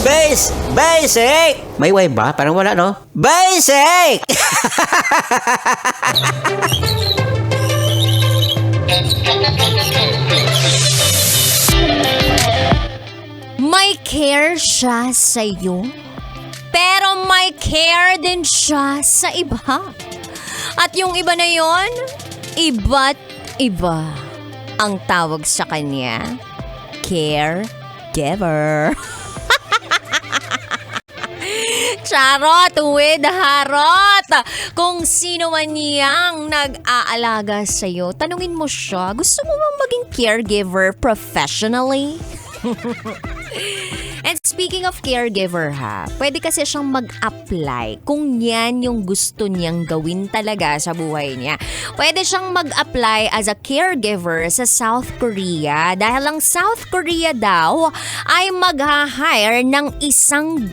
Basic! May way ba? Parang wala, no? Basic! May care siya sa'yo, pero may care din siya sa iba. At yung iba na yon, iba't iba ang tawag sa kanya. Caregiver. Charot with harot. Kung sino man niyang nag-aalaga sa'yo, tanungin mo siya, gusto mo bang maging caregiver professionally? And speaking of caregiver pwede kasi siyang mag-apply kung yan yung gusto niyang gawin talaga sa buhay niya. Pwede siyang mag-apply as a caregiver sa South Korea dahil ang South Korea daw ay mag-hire ng 100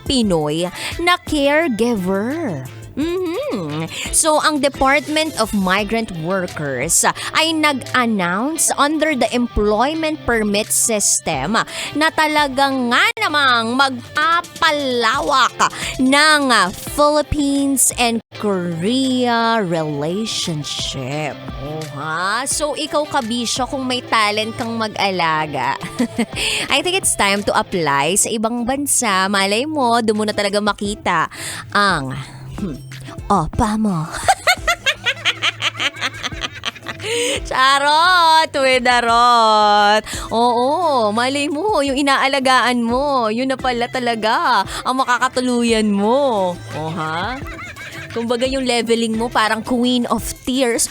Pinoy na caregiver. So, ang Department of Migrant Workers ay nag-announce under the Employment Permit System na talagang nga namang magpapalawak ng Philippines and Korea relationship. So, ikaw kabisyo kung may talent kang mag-alaga. I think it's time to apply sa ibang bansa. Malay mo, doon mo na talaga makita ang opa mo. Charot with darot. Oo, malay mo, yung inaalagaan mo, yun na pala talaga ang makakatuluyan mo. Kumbaga yung leveling mo parang Queen of Tears.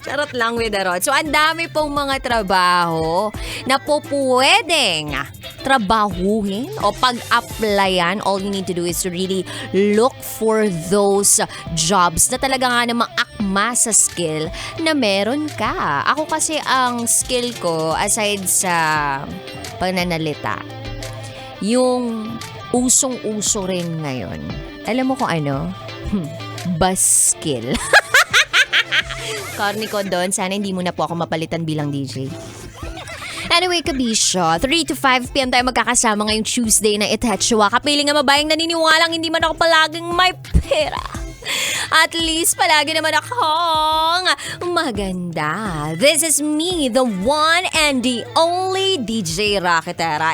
Charot lang with darot. So, ang dami pong mga trabaho na po pwedeng trabahuhin o pag-applyan. All you need to do is to really look for those jobs na talaga nga namang akma sa skill na meron ka. Ako kasi ang skill ko, aside sa pananalita, yung usong-uso rin ngayon. Alam mo kung ano? Bus skill. Karni ko doon, sana hindi mo na po ako mapalitan bilang DJ. Anyway, kabisyo, 3 to 5 p.m. tayo magkakasama ngayong Tuesday na Itechua. Kapiling nga mabayang naniniwalang hindi man ako palaging may pera. At least palagi naman akong maganda. This is me, the one and the only DJ Raqi Terra.